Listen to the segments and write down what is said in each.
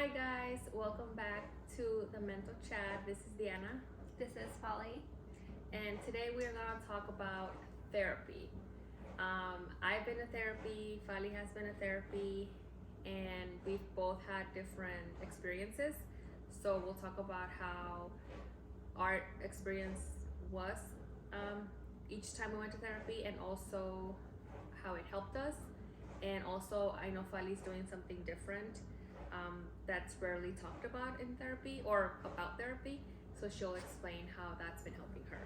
Hi guys, welcome back to the Mental Chat. This is Diana, This is Polly. and today we're gonna talk about therapy. I've been to therapy, Fali has been to therapy, and we've both had different experiences. So we'll talk about how our experience was each time we went to therapy, and also how it helped us. And also, I know Fali's doing something different that's rarely talked about in therapy or about therapy. So she'll explain how that's been helping her.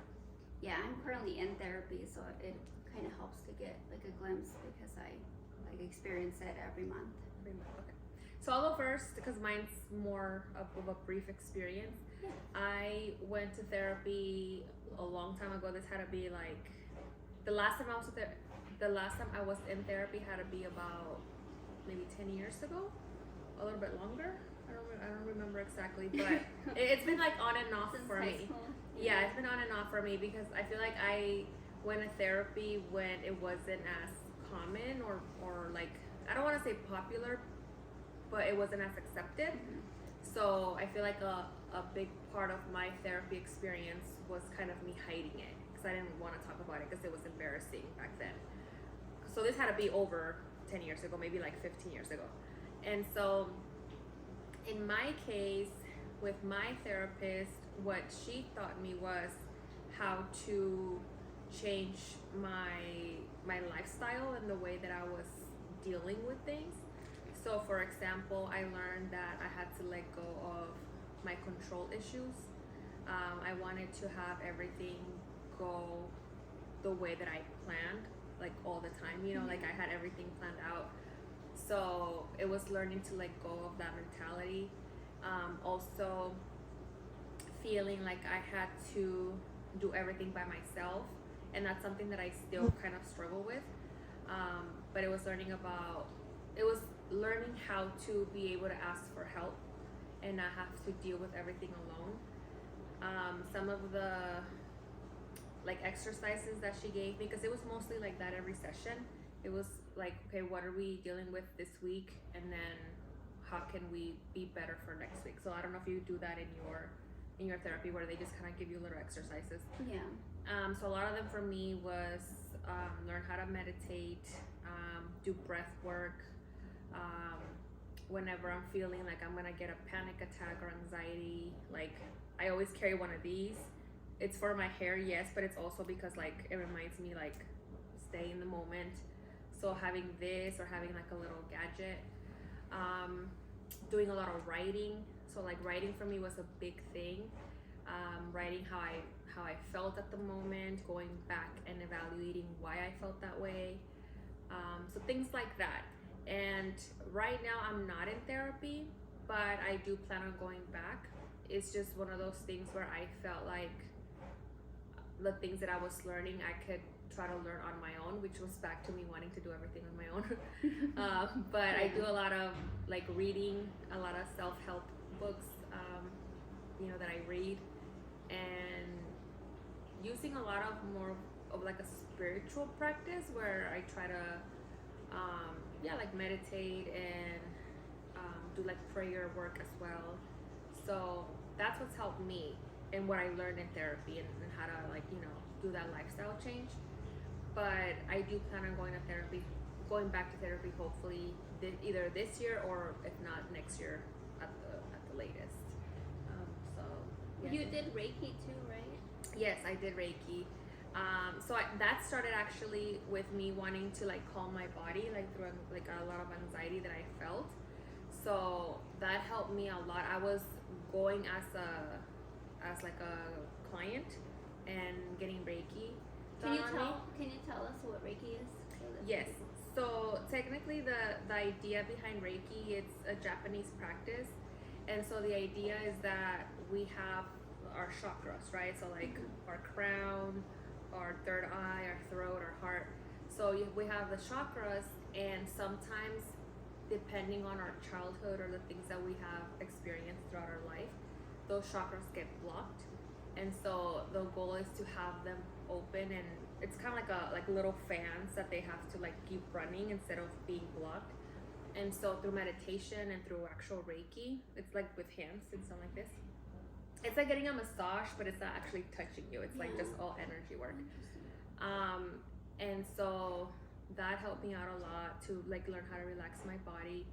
Yeah, I'm currently in therapy, so it kind of helps to get like a glimpse because I like experience it every month. Okay. So I'll go first because mine's more of a brief experience. Yeah. I went to therapy a long time ago. This had to be like the last time I was in therapy had to be about maybe 10 years ago, a little bit longer. I don't remember exactly, but it's been like on and off Since for high me. school. Yeah, it's been on and off for me because I feel like I went to therapy when it wasn't as common or like, I don't want to say popular, but it wasn't as accepted. Mhm. So I feel like a big part of my therapy experience was kind of me hiding it because I didn't want to talk about it because it was embarrassing back then. So this had to be over 10 years ago, maybe like 15 years ago. And so in my case, with my therapist, what she taught me was how to change my lifestyle and the way that I was dealing with things. So for example, I learned that I had to let go of my control issues. I wanted to have everything go the way that I planned, like all the time, like I had everything planned out. So it was learning to let go of that mentality. Also feeling like I had to do everything by myself, and that's something that I still kind of struggle with. But it was learning how to be able to ask for help and not have to deal with everything alone. Some of the like exercises that she gave me, because it was mostly like that every session. It was like, okay, what are we dealing with this week, and then how can we be better for next week? So I don't know if you do that in your therapy, where they just kind of give you little exercises. Yeah. So a lot of them for me was learn how to meditate, do breath work. Whenever I'm feeling like I'm gonna get a panic attack or anxiety, like I always carry one of these. It's for my hair, yes, but it's also because like it reminds me like stay in the moment. So having this or having like a little gadget. Doing a lot of writing. So like writing for me was a big thing. Writing how I felt at the moment, going back and evaluating why I felt that way. So things like that. And right now I'm not in therapy, but I do plan on going back. It's just one of those things where I felt like the things that I was learning I could try to learn on my own, which was back to me wanting to do everything on my own. But I do a lot of like reading, a lot of self-help books, that I read, and using a lot of more of like a spiritual practice where I try to like meditate and do like prayer work as well. So that's what's helped me and what I learned in therapy, and how to like do that lifestyle change. But I do plan on going back to therapy hopefully either this year, or if not next year at the latest. So yeah. You did Reiki too, right? Yes, I did Reiki. That started actually with me wanting to like calm my body, like through like a lot of anxiety that I felt. So that helped me a lot. I was going as like a client and getting Reiki. Can you done on me. tell us what Reiki is? Yes. So technically, the idea behind Reiki, it's a Japanese practice, and so the idea is that we have our chakras, right? So like our crown, our third eye, our throat, our heart. So we have the chakras, and sometimes, depending on our childhood or the things that we have experienced throughout our life, those chakras get blocked, and so the goal is to have them open, and it's kind of like little fans that they have to like keep running instead of being blocked. And so through meditation and through actual Reiki, it's like with hands and stuff like this. It's like getting a massage, but it's not actually touching you. It's like just all energy work. And so that helped me out a lot to like learn how to relax my body.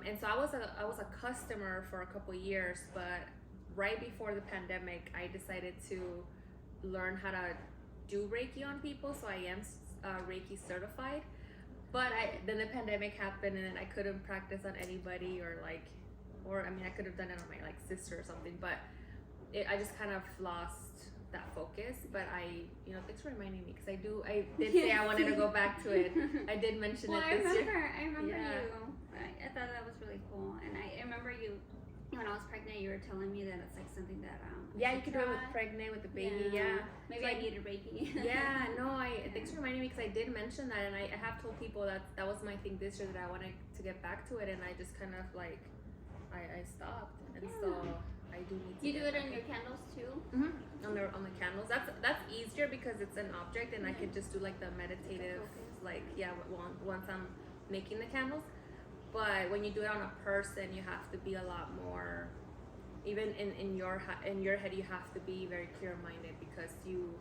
And so I was a customer for a couple years, but right before the pandemic, I decided to learn how to do Reiki on people. So I am Reiki certified. But then the pandemic happened, and then I couldn't practice on anybody, or I mean, I could have done it on my like sister or something, but I just kind of lost that focus. But thanks for reminding me, because I did say I wanted to go back to it. I did mention it this year. I remember you. I thought that was really cool, and I remember you. When I was pregnant, you were telling me that it's like something that you can do it with pregnant, with the baby. Maybe so I needed Reiki. Thanks for reminding me, because I did mention that, and I have told people that was my thing this year, that I wanted to get back to it, and I just kind of like I stopped, and so I do need to. You do it on your candles too? On the candles. That's easier because it's an object, and I could just do like the meditative, once I'm making the candles. But when you do it on a person, you have to be a lot more. Even in your head, you have to be very clear-minded, because you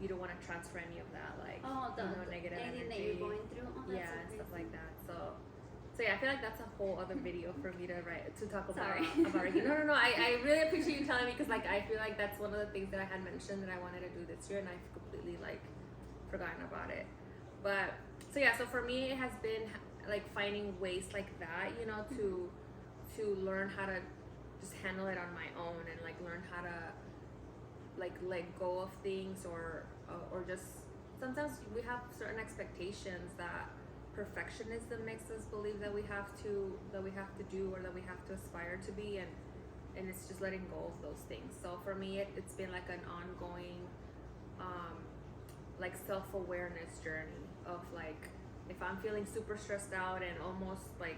don't want to transfer any of that negative anything energy that you're going through. And stuff like that. So I feel like that's a whole other video for me to talk about. Sorry. About Reiki. No. I really appreciate you telling me, because like I feel like that's one of the things that I had mentioned that I wanted to do this year, and I've completely like forgotten about it. But so for me, it has been like finding ways like that, to learn how to just handle it on my own, and like learn how to like let go of things, or just sometimes we have certain expectations that perfectionism makes us believe that we have to do, or that we have to aspire to be, and it's just letting go of those things. So for me, it's been like an ongoing like self-awareness journey of like, if I'm feeling super stressed out and almost like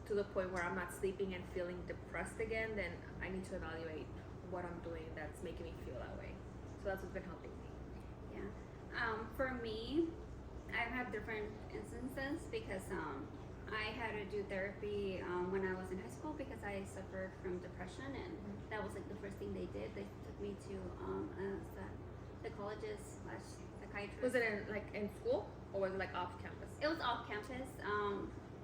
to the point where I'm not sleeping and feeling depressed again, then I need to evaluate what I'm doing that's making me feel that way. So that's what's been helping me. For me, I've had different instances, because I had to do therapy when I was in high school, because I suffered from depression, and that was like the first thing they did. They took me to a psychologist / psychiatrist. Was it in school, or was it like off campus? It was off campus.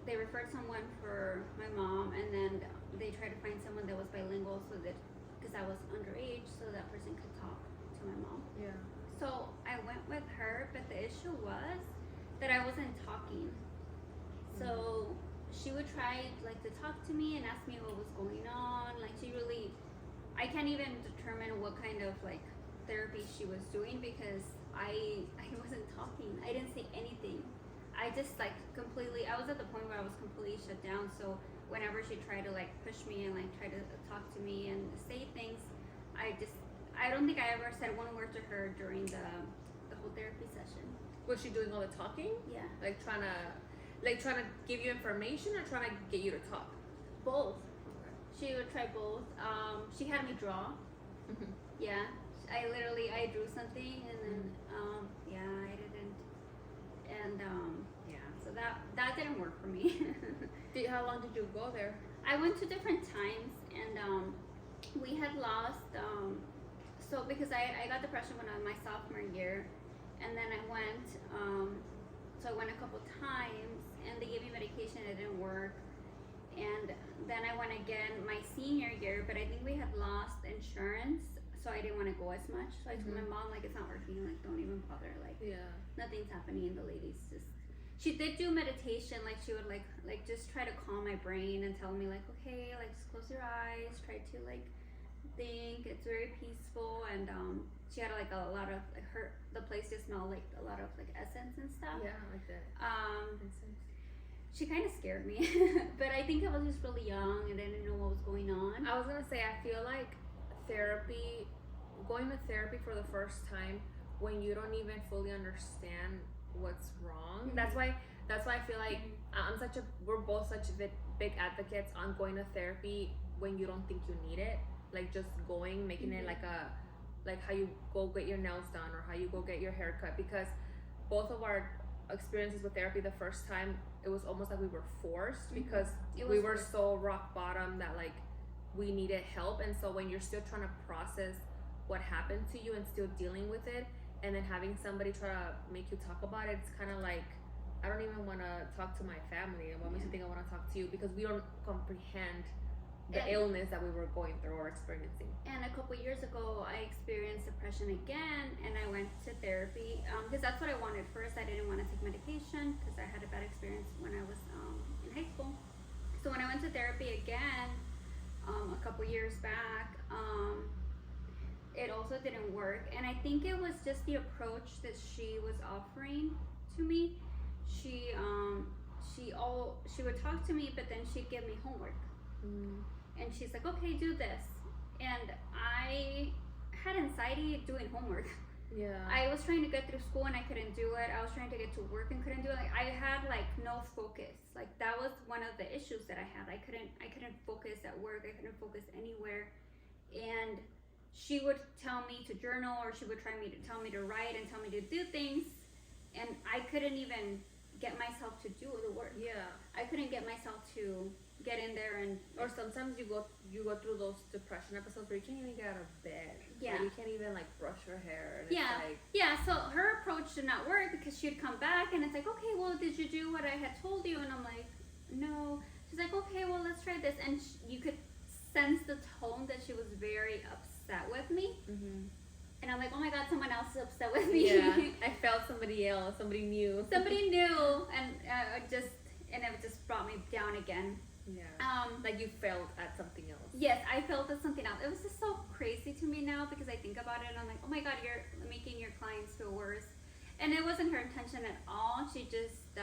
They referred someone for my mom, and then they tried to find someone that was bilingual, because I was underage, so that person could talk to my mom. Yeah. So I went with her, but the issue was that I wasn't talking. So she would try like to talk to me and ask me what was going on. Like I can't even determine what kind of like therapy she was doing, because I wasn't talking. I didn't say anything. I just like I was at the point where I was completely shut down. So whenever she tried to like push me and like try to talk to me and say things, I don't think I ever said one word to her during the whole therapy session. Was she doing all the talking? Yeah. Like trying to give you information, or trying to get you to talk? Both. She would try both. She had me draw. Yeah. I drew something, and then I didn't. And so that didn't work for me. How long did you go there? I went to different times, and we had lost. So because I got depression when I was my sophomore year, and then I went. So I went a couple times, and they gave me medication. It didn't work. And then I went again my senior year, but I think we had lost insurance, so I didn't want to go as much. So I told my mom, like, it's not working, like, don't even bother, like, nothing's happening. The lady's she did do meditation, like, she would like just try to calm my brain and tell me, like, okay, like, just close your eyes, try to like think, it's very peaceful. And she had like a lot of like the place just smelled like a lot of like essence and stuff. Yeah, like that. Incense. She kind of scared me, but I think I was just really young and I didn't know what was going on. I was gonna say, I feel like going to therapy for the first time when you don't even fully understand what's wrong. That's why I feel like we're both such big advocates on going to therapy when you don't think you need it. Like just going, making it like how you go get your nails done or how you go get your hair cut, because both of our experiences with therapy the first time, it was almost like we were forced Mhm. because It we was were forced. so rock bottom that like we needed help. And so when you're still trying to process what happened to you and still dealing with it, and then having somebody try to make you talk about it, it's kind of like I don't even want to talk to my family. And what makes you think I want to talk to you? Because we don't comprehend the And- illness that we were going through or experiencing. And a couple years ago, I experienced depression again, and I went to therapy because that's what I wanted. First, I didn't want to take medication because I had a bad experience when I was in high school. So when I went to therapy again a couple years back, it also didn't work. And I think it was just the approach that she was offering to me. She would talk to me, but then she'd give me homework. And she's like, okay, do this. And I had anxiety doing homework. Yeah. I was trying to get through school and I couldn't do it. I was trying to get to work and couldn't do it. Like, I had like no focus. Like that was one of the issues that I had. I couldn't focus at work. I couldn't focus anywhere. And she would tell me to journal, or she would tell me to write and tell me to do things, and I couldn't even get myself to do the work. Yeah. I couldn't get myself to get in there and Or sometimes you go through those depression episodes where you can't even get out of bed. Yeah. Or you can't even like brush your hair. And Yeah. It's like, yeah, so her approach did not work because she'd come back and it's like, okay, well, did you do what I had told you? And I'm like, no. She's like, okay, well, let's try this. And you could sense the tone that she was very upset with me. And I'm like, oh my God, someone else is upset with me. yeah. I felt somebody else, somebody new. Somebody new, and it just brought me down again. Yeah. Like you failed at something else. Yes, I felt that something else. It was just so crazy to me now because I think about it and I'm like, oh my God, you're making your clients feel worse. And it wasn't her intention at all. She just,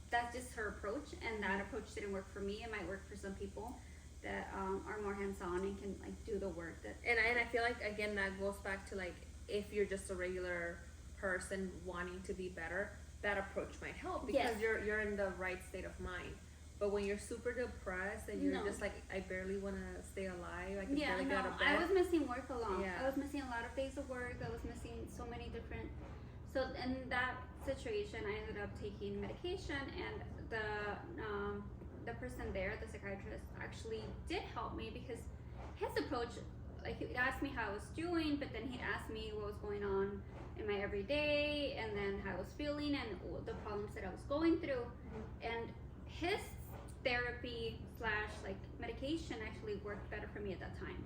that's just her approach, and that approach didn't work for me. It might work for some people that are more hands-on and can like do the work that. And I feel like again that goes back to like if you're just a regular person wanting to be better, that approach might help because Yes. you're in the right state of mind. But when you're super depressed and you're No. just like, I barely want to stay alive, I can Yeah, barely no, get out of bed. I was missing work a lot. Yeah. I was missing a lot of days of work. I was missing so many different. So in that situation, I ended up taking medication, and the person there, the psychiatrist, actually did help me because his approach, like he'd ask me how I was doing, but then he'd ask me what was going on in my everyday, and then how I was feeling, and the problems that I was going through, and his therapy / like medication actually worked better for me at that time.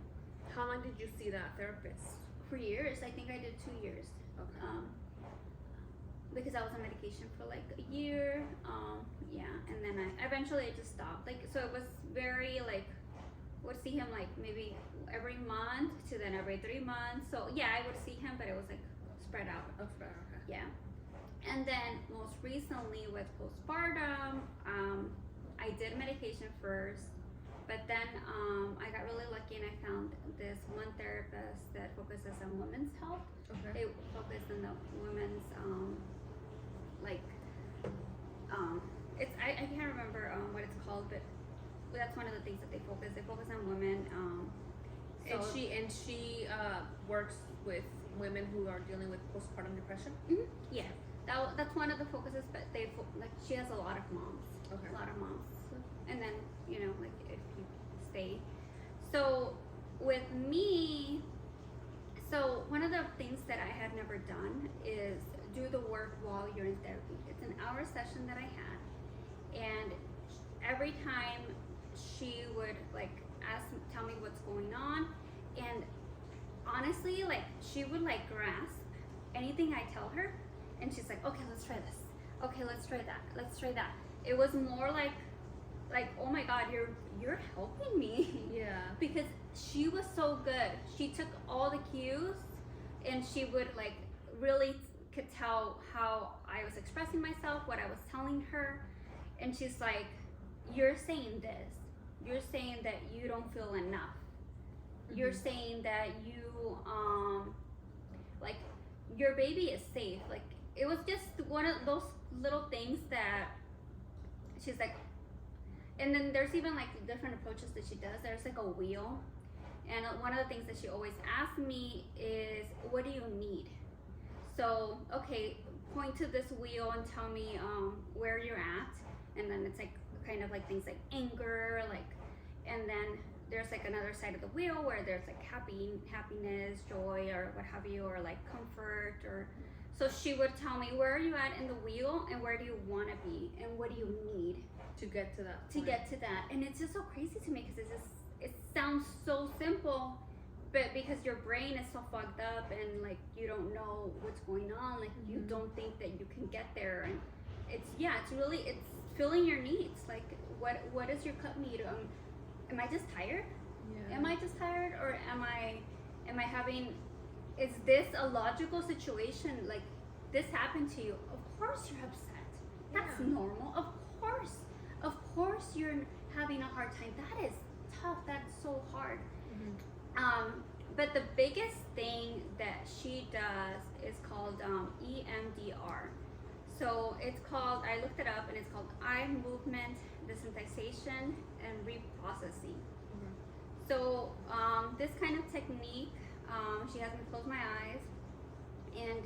How long did you see that therapist? For years, I think I did 2 years. Okay. Because I was on medication for like a year, yeah, and then I eventually just stopped. Like, so it was very like, would see him like maybe every month to then every 3 months. So yeah, I would see him, but it was like spread out. Okay. Yeah, and then most recently with postpartum, I did medication first, but then I got really lucky and I found this one therapist that focuses on women's health. Okay. They focus on the women's it's I can't remember what it's called, but that's one of the things that they focus. They focus on women. And she works with women who are dealing with postpartum depression. Yeah, that's one of the focuses. But like she has a lot of moms. Okay. A lot of moms, and then like if you stay. So with me, so one of the things that I had never done is do the work while you're in therapy. It's an hour session that I had, and every time she would like tell me what's going on, and honestly, like she would like grasp anything I tell her, and she's like, okay, let's try this. Okay, let's try that. Let's try that. It was more like oh my God, you're helping me. Yeah. Because she was so good. She took all the cues, and she would like really could tell how I was expressing myself, what I was telling her, and she's like, you're saying this. You're saying that you don't feel enough. You're saying that you like your baby is safe. Like it was just one of those little things that she's like. And then there's even like different approaches that she does. There's like a wheel, and one of the things that she always asks me is, what do you need? So okay, point to this wheel and tell me where you're at, and then it's like kind of like things like anger, like, and then there's like another side of the wheel where there's like happiness, joy, or what have you, or like comfort, or so she would tell me, where are you at in the wheel, and where do you want to be, and what do you need To get to that. to get to that. And it's just so crazy to me because it sounds so simple, but because your brain is so fogged up and like you don't know what's going on, like you don't think that you can get there. And it's filling your needs. Like what does your cup need? Am I just tired? Yeah. Am I just tired, or am I having, is this a logical situation? Like this happened to you, of course you're upset. That's Yeah. normal. Of course you're having a hard time. That is tough. That's so hard. But the biggest thing that she does is called EMDR. So it's called, I looked it up, and it's called eye movement desensitization and reprocessing. So this kind of technique, she has me close my eyes, and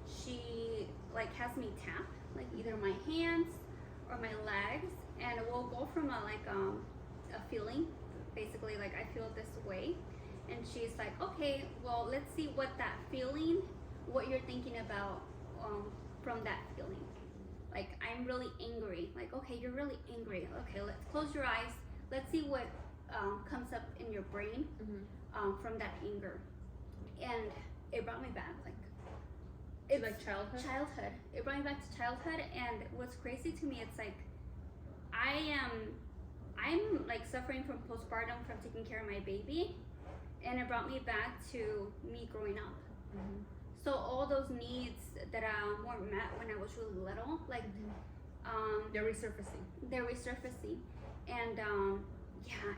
she like has me tap like either my hands or my legs, and we'll go from a feeling, basically like I feel this way, and she's like, okay, well, let's see what that feeling, what you're thinking about from that feeling. Like, I'm really angry. Like, okay, you're really angry. Okay, let's close your eyes. Let's see what comes up in your brain from that anger. And it brought me back, To like childhood? Childhood. It brought me back to childhood, and what's crazy to me, it's like I'm like suffering from postpartum from taking care of my baby, and it brought me back to me growing up. So all those needs that weren't met when I was really little, like They're resurfacing. And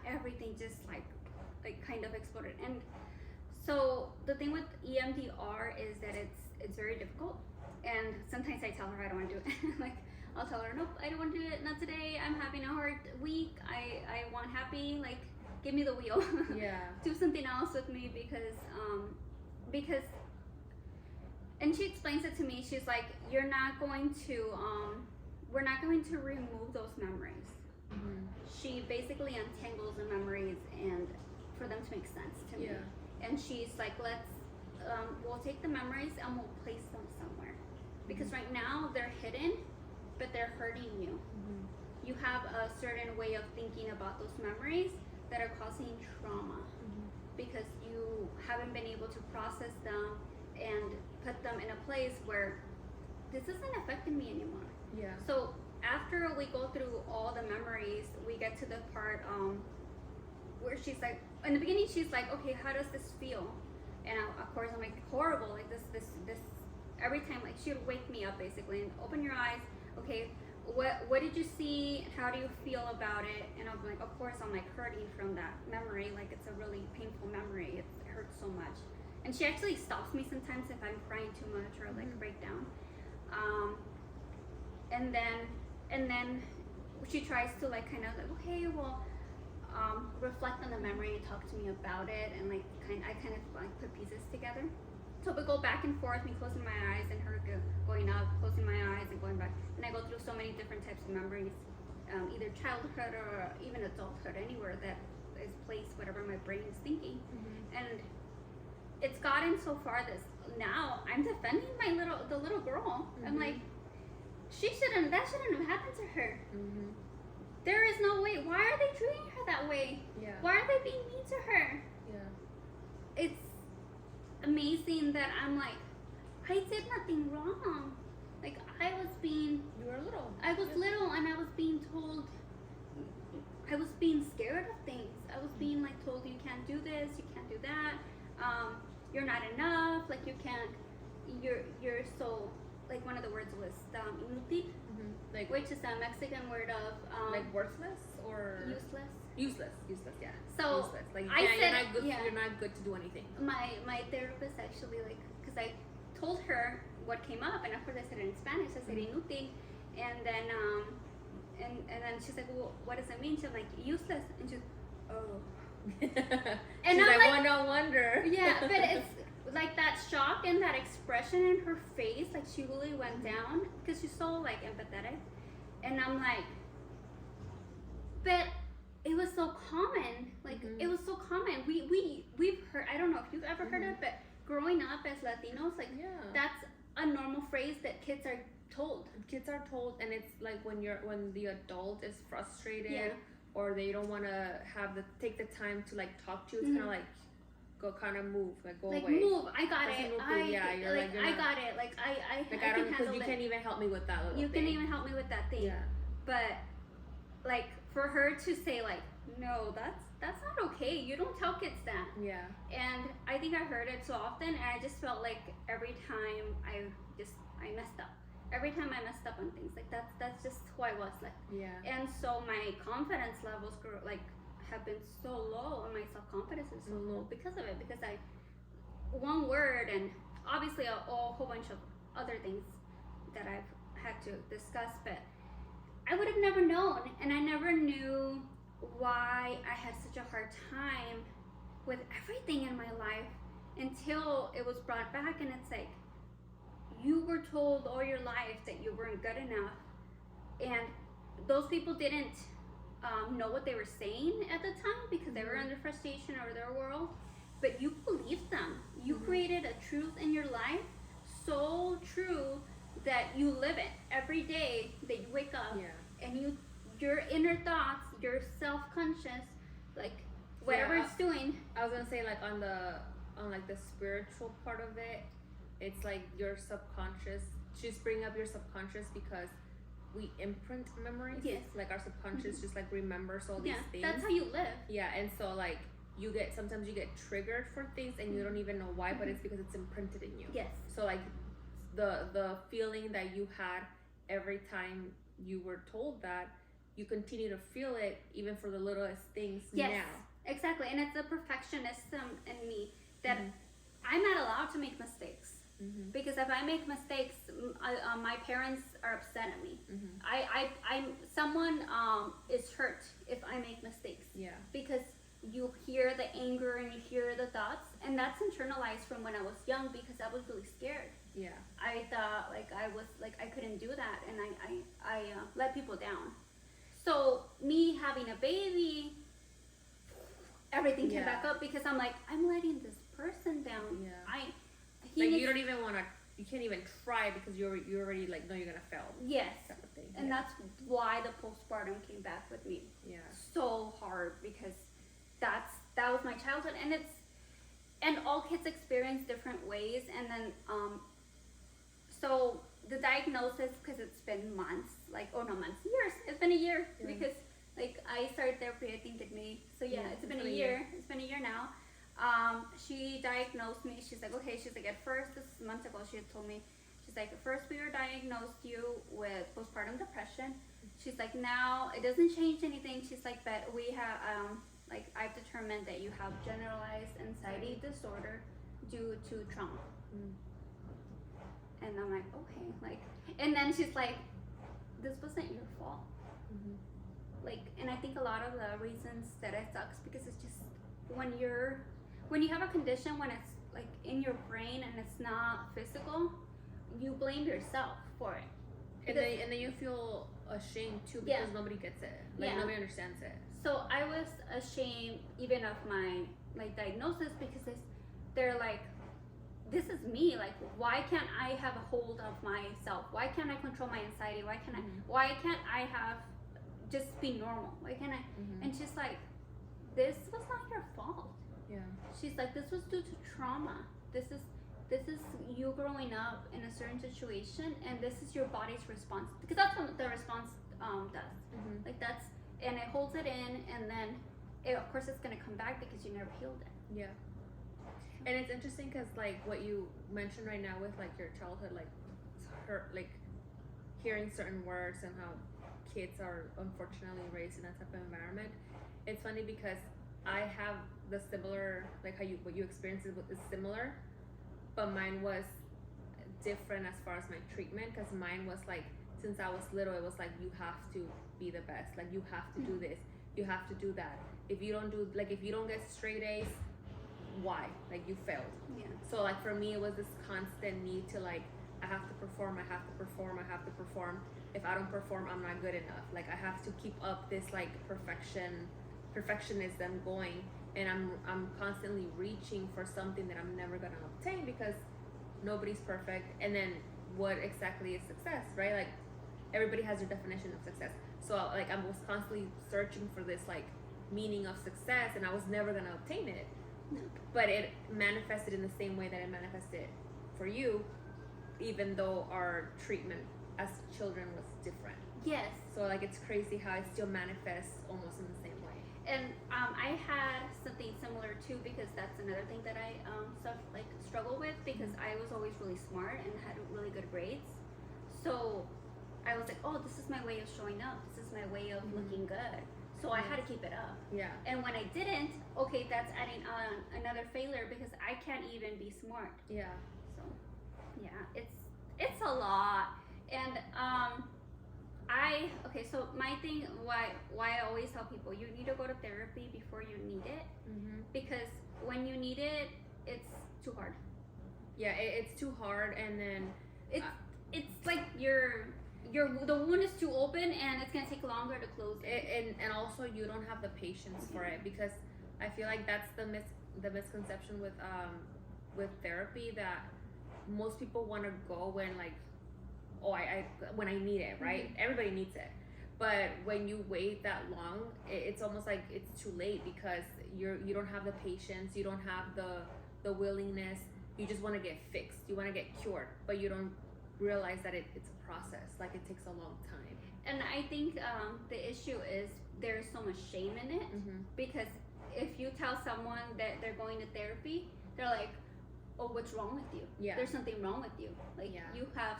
everything just like kind of exploded. And so the thing with EMDR is that it's very difficult, and sometimes I tell her I don't want to do it. Like, I'll tell her, nope, I don't want to do it, not today, I'm having a hard week, I want happy, like, give me the wheel. Yeah. Do something else with me, because and she explains it to me. She's like, we're not going to remove those memories. She basically untangles the memories and for them to make sense to me. Yeah. And she's like, we'll take the memories and we'll place them somewhere, because right now they're hidden, but they're hurting you. You have a certain way of thinking about those memories that are causing trauma, because you haven't been able to process them and put them in a place where this isn't affecting me anymore. Yeah. So after we go through all the memories, we get to the part where she's like, in the beginning she's like, okay, how does this feel? And of course I'm like, horrible, like this every time, like she would wake me up basically and open your eyes, okay, what did you see, how do you feel about it? And I'm like, of course I'm like hurting from that memory, like it's a really painful memory, it hurts so much. And she actually stops me sometimes if I'm crying too much or like break down. And then she tries to like kind of like, okay, well, reflect on the memory and talk to me about it, and like I kind of like put pieces together. So we go back and forth, me closing my eyes and her going up, closing my eyes and going back. And I go through so many different types of memories, either childhood or even adulthood, anywhere that is placed, whatever my brain is thinking. And it's gotten so far this now I'm defending the little girl. I'm like, that shouldn't have happened to her. There is no way. Why are they treating her that way? Yeah. Why are they being mean to her? Yeah. It's amazing that I'm like, I did nothing wrong. Like, You were little. I was little, and I was being told, I was being scared of things. I was being like told, you can't do this, you can't do that, you're not enough, like you can't, you're so, like one of the words was inútil, Like, which is a Mexican word of like worthless or useless. Useless, yeah. So useless. Like you're not good. yeah. You're not good to do anything. My therapist actually, like, because I told her what came up, and of course I said it in Spanish. I said inútil, and then and then she's like, well, what does it mean? She's like, useless, and she's, oh. And she's I'm like, no wonder. Yeah, but it's like that shock and that expression in her face, like she really went down because she's so like empathetic, and I'm like, but it was so common. Like Mhm. it was so common. We've heard. I don't know if you've ever heard Mhm. it, but growing up as Latinos, like Yeah. that's a normal phrase that kids are told. Kids are told, and it's like when the adult is frustrated Yeah. or they don't want to take the time to like talk to you, it's Mhm. kind of like go kind of move, like go Like away. move, I got Doesn't it. move I you, yeah, you're like, you're I not- got it. Like I Like I I don't, can because handle you it. can't even help me with that little You thing. can even help me with that thing. Yeah. But like for her to say like no, that's not okay. You don't tell kids that. Yeah. And I think I heard it so often, and I just felt like every time I messed up. Every time I messed up on things, like that's just who I was like. Yeah. And so my confidence levels grew, like have been so low, and my self confidence is so low because of it. Because I one word, and obviously a whole bunch of other things that I've had to discuss, but I would have never known, and I never knew why I had such a hard time with everything in my life until it was brought back. And it's like, you were told all your life that you weren't good enough, and those people didn't know what they were saying at the time because they were under frustration over their world, but you believed them. You created a truth in your life, so true that you live it every day that you wake up. Yeah. And your inner thoughts, your self-conscious, like whatever Yeah. it's doing. I was gonna say like on like the spiritual part of it, it's like your subconscious. Just bring up your subconscious because we imprint memories. Yes. Like our subconscious just like remembers all these Yeah, things. that's how you live. Yeah, and so like sometimes you get triggered for things and you don't even know why, but it's because it's imprinted in you. Yes. So like the feeling that you had every time you were told that, you continue to feel it even for the littlest things Yes. now. Exactly. And it's a perfectionism in me that Mhm. I'm not allowed to make mistakes. Mm-hmm. Because if I make mistakes, my parents are upset at me. Mm-hmm. I'm someone is hurt if I make mistakes. Yeah. Because you hear the anger and you hear the thoughts, and that's internalized from when I was young because I was really scared. Yeah. I thought like I couldn't do that, and I let people down. So me having a baby, everything came Yeah. back up because I'm like, I'm letting this person down. Yeah. He Like needs- you don't even want to. You can't even try because you already like know you're gonna fail. yes, Type of thing. and yeah. that's why the postpartum came back with me Yeah. so hard because that was my childhood, and all kids experience different ways, and then so the diagnosis, because it's been months, years. It's been a year Yeah. because like I started therapy I think in May, so yeah, Yeah, it's been a year. It's been a year now. She diagnosed me. She's like, okay. She's like, at first, this is months ago. She had told me, she's like, at first we were diagnosed you with postpartum depression. She's like, now it doesn't change anything. She's like, but we have like I've determined that you have generalized anxiety disorder due to trauma. Mm. And I'm like, okay, like, and then she's like, this wasn't your fault. Mm-hmm. Like, and I think a lot of the reasons that it sucks because it's just when you have a condition, when it's like in your brain and it's not physical, you blame yourself for it. And then you feel ashamed too because Yeah. nobody gets it. Like Yeah. nobody understands it. So I was ashamed even of my like diagnosis because they're like, this is me. Like, why can't I have a hold of myself? Why can't I control my anxiety? Why can't I have just be normal? Why can't I? Mm-hmm. And she's like, this was not your fault. Yeah. She's like, this was due to trauma. This is you growing up in a certain situation, and this is your body's response, because that's what the response does. Mm-hmm. Like that's, and it holds it in, and then of course it's gonna come back because you never healed it. Yeah. And it's interesting because like what you mentioned right now with like your childhood, like her, like hearing certain words and how kids are unfortunately raised in that type of environment. It's funny because I have the similar, like what you experienced is similar, but mine was different as far as my treatment, because mine was like, since I was little, it was like, you have to be the best, like you have to do this, you have to do that. If you don't get straight A's, why? Like you failed. Yeah. So like for me, it was this constant need to like, I have to perform, I have to perform, I have to perform. if I don't perform, I'm not good enough. Like I have to keep up this like perfectionism going, and I'm constantly reaching for something that I'm never gonna obtain because nobody's perfect. And then what exactly is success, right? Like everybody has their definition of success. So like I was constantly searching for this like meaning of success, and I was never gonna obtain it. No. But it manifested in the same way that it manifested for you, even though our treatment as children was different. Yes. So like it's crazy how it still manifests almost in the same way. And I had something similar too, because that's another thing that I struggle with, because I was always really smart and had really good grades. So I was like, oh, this is my way of showing up. This is my way of looking good. So I had to keep it up. Yeah. And when I didn't, okay, that's adding on another failure because I can't even be smart. Yeah. So yeah, it's a lot. And so my thing, why I always tell people, you need to go to therapy before you need it, because when you need it, it's too hard. Yeah, it's too hard, and then it's like the wound is too open, and it's gonna take longer to close it. And also you don't have the patience for it, because I feel like that's the misconception with therapy, that most people want to go when like, oh, when I need it, right? Everybody needs it. But when you wait that long, it's almost like it's too late, because you don't have the patience, you don't have the willingness. You just want to get fixed, you want to get cured, but you don't realize that it's a process. Like it takes a long time. And I think the issue is there's so much shame in it, because if you tell someone that they're going to therapy, they're like, oh, what's wrong with you? Yeah. There's something wrong with you. Like you have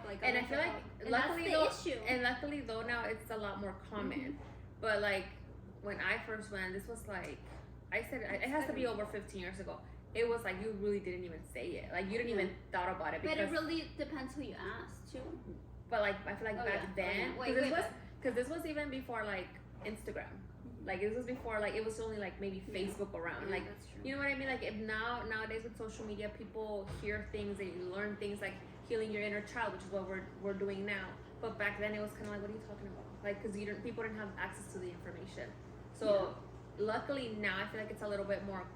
like a and I feel like and luckily that's the issue. And luckily though now it's a lot more common. But like when I first went, this was like, I said it has to be over 15 years ago. It was like you really didn't even say it. Like you didn't even thought about it. But it really depends who you ask too. But like I feel like back then, because this was even before like Instagram. Like this was before, like it was only like maybe Facebook around. Like you know what I mean? Like if nowadays with social media, people hear things and you learn things like healing your inner child, which is what we're doing now. But back then it was kind of like, what are you talking about? Like because people didn't have access to the information. So luckily now I feel like it's a little bit more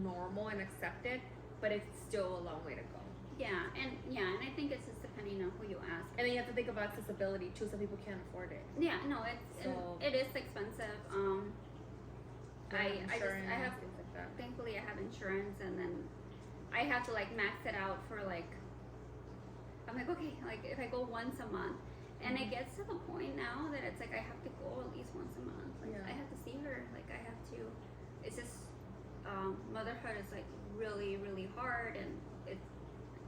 normal and accepted, but it's still a long way to go. Yeah, and I think it's just depending on who you ask. And then you have to think about accessibility too. Some people can't afford it. Yeah, no, it is expensive. I have things like that. Thankfully I have insurance, and then I have to like max it out for like, I'm like, okay, like if I go once a month, and it gets to the point now that it's like I have to go at least once a month. Like I have to see her. Like I have to. It's just motherhood is like really, really hard, and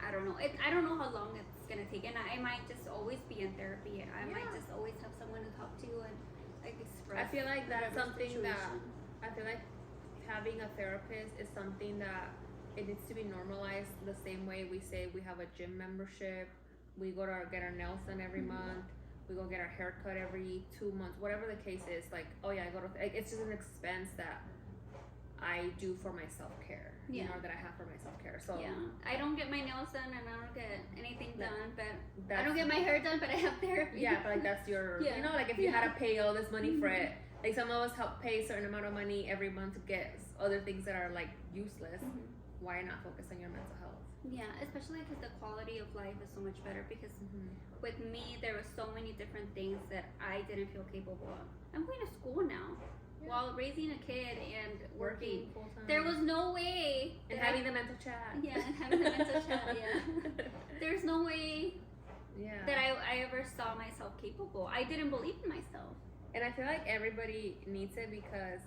I don't know. I don't know how long it's gonna take, and I might just always be in therapy. I might just always have someone to talk to and like express. I feel like that's something situation. that I feel like having a therapist is something that it needs to be normalized. The same way we say we have a gym membership, we go to get our nails done every month, we go get our hair cut every 2 months, whatever the case is. Like, oh yeah, I go to. Like, it's just an expense that I do for my self-care, you know, that I have for my self-care. So I don't get my nails done, and I don't get anything done, but I don't get my hair done, but I have therapy. Yeah, but like that's your, you know, like if you had to pay all this money for it, like some of us help pay a certain amount of money every month to get other things that are like useless. Why not focus on your mental health? Yeah, especially because the quality of life is so much better, because with me, there were so many different things that I didn't feel capable of. I'm going to school now. While raising a kid and working full-time. There was no way. And having the mental chat. Yeah, and having the mental chat, There's no way that I ever saw myself capable. I didn't believe in myself. And I feel like everybody needs it, because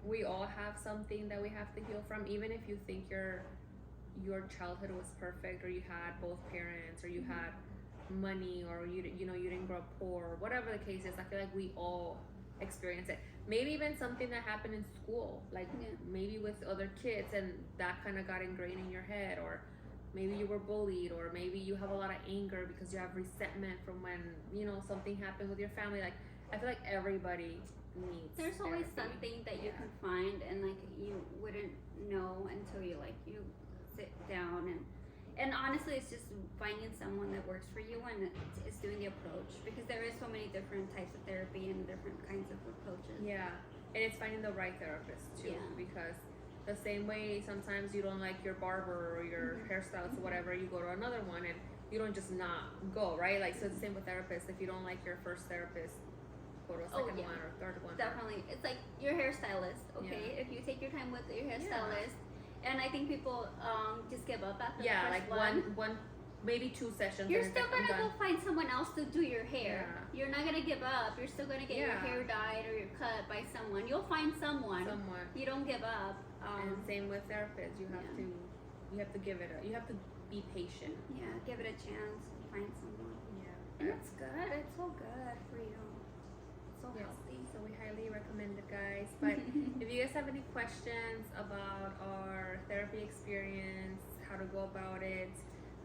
we all have something that we have to heal from. Even if you think your childhood was perfect, or you had both parents, or you had money, or you didn't grow up poor, or whatever the case is, I feel like we all experience it. Maybe even something that happened in school, like maybe with other kids, and that kind of got ingrained in your head, or maybe you were bullied, or maybe you have a lot of anger because you have resentment from when something happened with your family. Like I feel like everybody needs. There's always something that you can find, and like you wouldn't know until you sit down, and And honestly, it's just finding someone that works for you and is doing the approach, because there is so many different types of therapy and different kinds of approaches. Yeah, and it's finding the right therapist too, Yeah. because the same way sometimes you don't like your barber or your hairstylist or whatever, you go to another one and you don't just not go, right? Like, so it's the same with therapists. If you don't like your first therapist, go to a second one or third one. Definitely, it's like your hairstylist. Okay, if you take your time with your hairstylist, and I think people just give up after the first like one, maybe 2 sessions. You're and still it's like, gonna I'm go find someone else to do your hair. Yeah. You're not gonna give up. You're still gonna get your hair dyed or your cut by someone. You'll find someone. someone. You don't give up. And same with therapists. You have to give it you have to be patient. Yeah, give it a chance. Find someone. Yeah. And it's good. It's so good for you. So Yes. healthy. So we highly recommend it, guys. But if you guys have any questions about our therapy experience, how to go about it,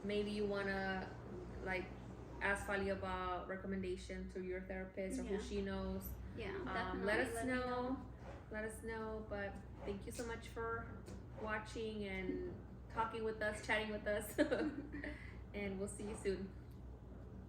maybe you wanna like ask Fali about recommendation to your therapist or who she knows. Yeah, definitely. Let us me know. Let us know. But thank you so much for watching and talking with us, chatting with us. And we'll see you soon.